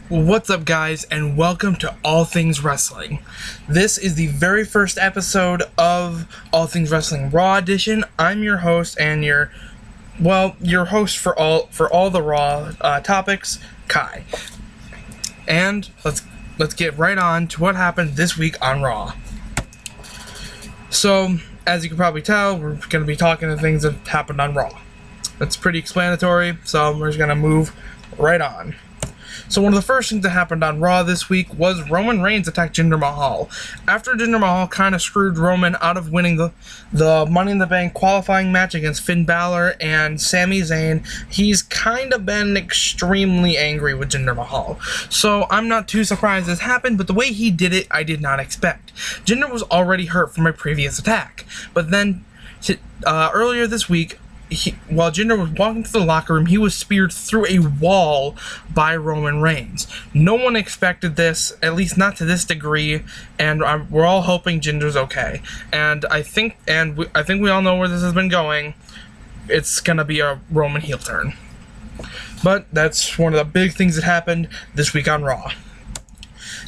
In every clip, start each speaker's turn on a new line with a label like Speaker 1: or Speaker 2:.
Speaker 1: What's up, guys, and welcome to All Things Wrestling. This is the very first episode of All Things Wrestling Raw Edition. I'm your host and your host for all the Raw topics, Kai. And let's get right on to what happened this week on Raw. So, as you can probably tell, we're going to be talking to things that happened on Raw. That's pretty explanatory, so we're just going to move right on. So one of the first things that happened on Raw this week was Roman Reigns attacked Jinder Mahal. After Jinder Mahal kind of screwed Roman out of winning the Money in the Bank qualifying match against Finn Balor and Sami Zayn, he's kind of been extremely angry with Jinder Mahal. So I'm not too surprised this happened, but the way he did it, I did not expect. Jinder was already hurt from a previous attack, but then earlier this week, while Jinder was walking to the locker room, he was speared through a wall by Roman Reigns. No one expected this, at least not to this degree, and we're all hoping Jinder's okay. And I think we all know where this has been going. It's gonna be a Roman heel turn. But that's one of the big things that happened this week on Raw.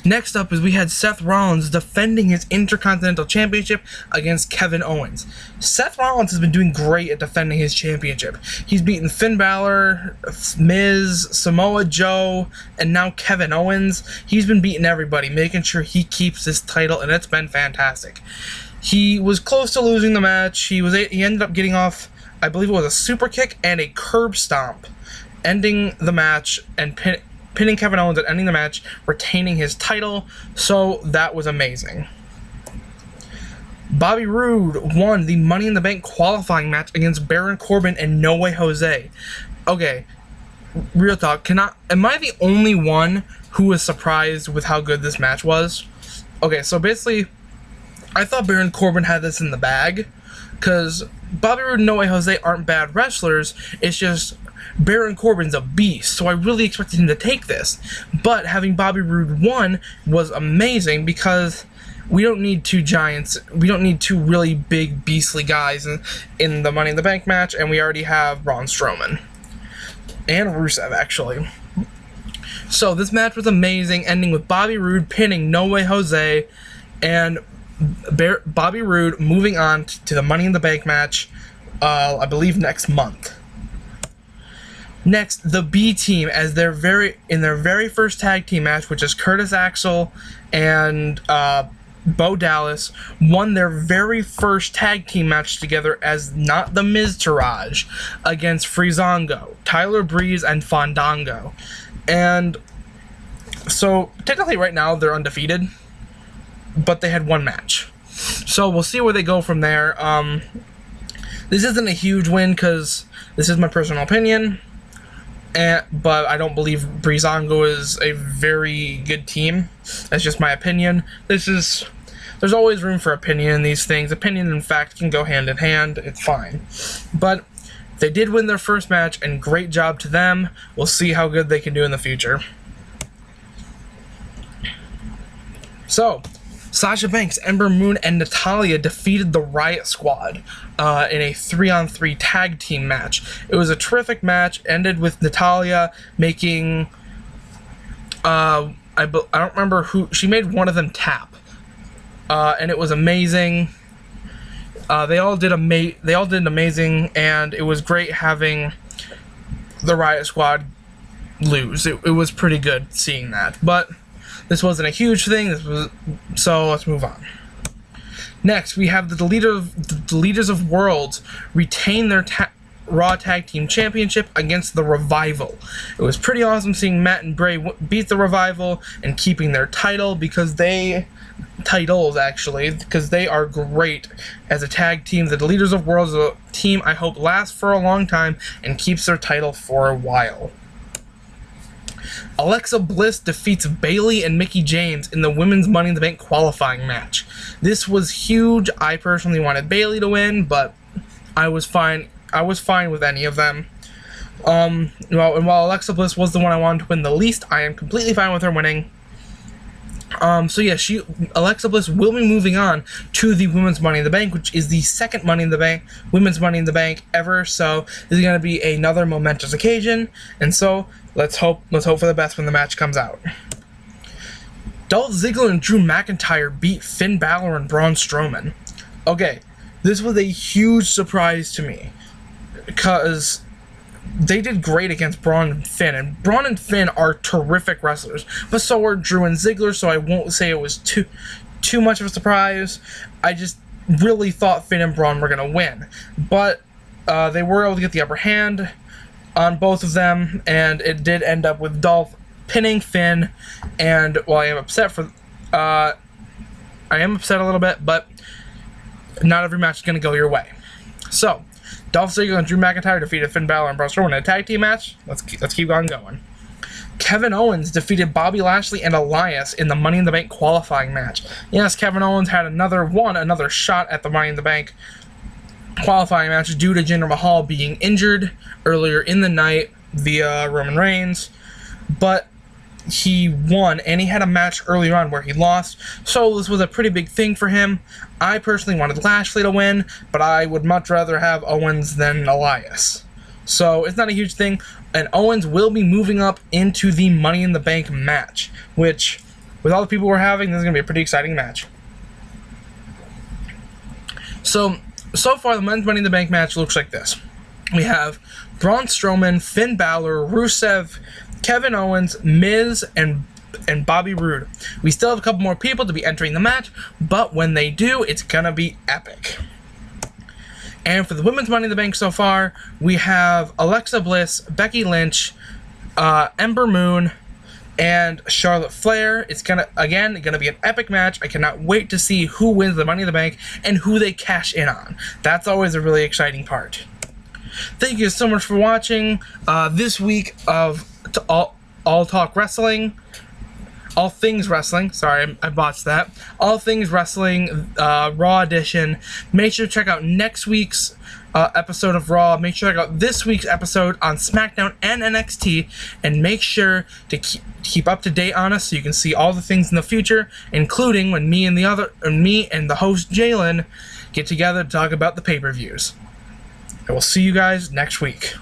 Speaker 1: Next up is we had Seth Rollins defending his Intercontinental Championship against Kevin Owens. Seth Rollins has been doing great at defending his championship. He's beaten Finn Balor, Miz, Samoa Joe, and now Kevin Owens. He's been beating everybody, making sure he keeps this title, and it's been fantastic. He was close to losing the match. He ended up getting off, I believe it was a super kick and a curb stomp, ending the match and pinning Kevin Owens and ending the match, retaining his title, so that was amazing. Bobby Roode won the Money in the Bank qualifying match against Baron Corbin and No Way Jose. Okay, real talk, am I the only one who was surprised with how good this match was? Okay, so basically, I thought Baron Corbin had this in the bag, because Bobby Roode and No Way Jose aren't bad wrestlers, it's just Baron Corbin's a beast, so I really expected him to take this. But having Bobby Roode win was amazing because we don't need two giants. We don't need two really big, beastly guys in the Money in the Bank match, and we already have Braun Strowman. And Rusev, actually. So this match was amazing, ending with Bobby Roode pinning No Way Jose, and Bobby Roode moving on to the Money in the Bank match, I believe next month. Next, the B Team, as their very first tag team match, which is Curtis Axel and Bo Dallas, won their very first tag team match together as not the Miztourage against Breezango, Tyler Breeze, and Fandango. And so technically right now they're undefeated, but they had one match. So we'll see where they go from there. This isn't a huge win because this is my personal opinion. But I don't believe Breezango is a very good team. That's just my opinion. There's always room for opinion in these things. Opinion and fact can go hand in hand. It's fine. But they did win their first match, and great job to them. We'll see how good they can do in the future. So, Sasha Banks, Ember Moon, and Natalya defeated the Riot Squad in a 3-on-3 tag team match. It was a terrific match, ended with Natalya making, I don't remember who, she made one of them tap, and it was amazing. They all did amazing, and it was great having the Riot Squad lose. It was pretty good seeing that, but this wasn't a huge thing, so let's move on. Next, we have the Leaders of Worlds retain their Raw Tag Team Championship against the Revival. It was pretty awesome seeing Matt and Bray beat the Revival and keeping their titles, because they are great as a tag team. The Leaders of Worlds is a team I hope lasts for a long time and keeps their title for a while. Alexa Bliss defeats Bayley and Mickie James in the Women's Money in the Bank qualifying match. This was huge. I personally wanted Bayley to win, but I was fine with any of them. While Alexa Bliss was the one I wanted to win the least, I am completely fine with her winning. So yeah, Alexa Bliss will be moving on to the Women's Money in the Bank, which is the second Women's Money in the Bank ever. So this is going to be another momentous occasion, and so let's hope for the best when the match comes out. Dolph Ziggler and Drew McIntyre beat Finn Balor and Braun Strowman. Okay, this was a huge surprise to me because they did great against Braun and Finn, and Braun and Finn are terrific wrestlers, but so are Drew and Ziggler, so I won't say it was too much of a surprise. I just really thought Finn and Braun were going to win, but they were able to get the upper hand on both of them, and it did end up with Dolph pinning Finn, and while I am upset a little bit, but not every match is going to go your way. So, Dolph Ziggler and Drew McIntyre defeated Finn Balor and Braun Strowman in a tag team match. Let's keep on going. Kevin Owens defeated Bobby Lashley and Elias in the Money in the Bank qualifying match. Yes, Kevin Owens had another shot at the Money in the Bank qualifying match due to Jinder Mahal being injured earlier in the night via Roman Reigns, but he won, and he had a match earlier on where he lost, so this was a pretty big thing for him. I personally wanted Lashley to win, but I would much rather have Owens than Elias. So it's not a huge thing, and Owens will be moving up into the Money in the Bank match, which, with all the people we're having, this is going to be a pretty exciting match. So far, the Men's Money in the Bank match looks like this. We have Braun Strowman, Finn Balor, Rusev, Kevin Owens, Miz, and Bobby Roode. We still have a couple more people to be entering the match, but when they do, it's gonna be epic. And for the Women's Money in the Bank so far, we have Alexa Bliss, Becky Lynch, Ember Moon, and Charlotte Flair. It's gonna be an epic match. I cannot wait to see who wins the Money in the Bank and who they cash in on. That's always a really exciting part. Thank you so much for watching this week of All Talk Wrestling. All Things Wrestling. Sorry, I botched that. All Things Wrestling Raw Edition. Make sure to check out next week's episode of Raw. Make sure to check out this week's episode on SmackDown and NXT, and make sure to keep up to date on us so you can see all the things in the future, including when me and the host Jalen get together to talk about the pay-per-views. I will see you guys next week.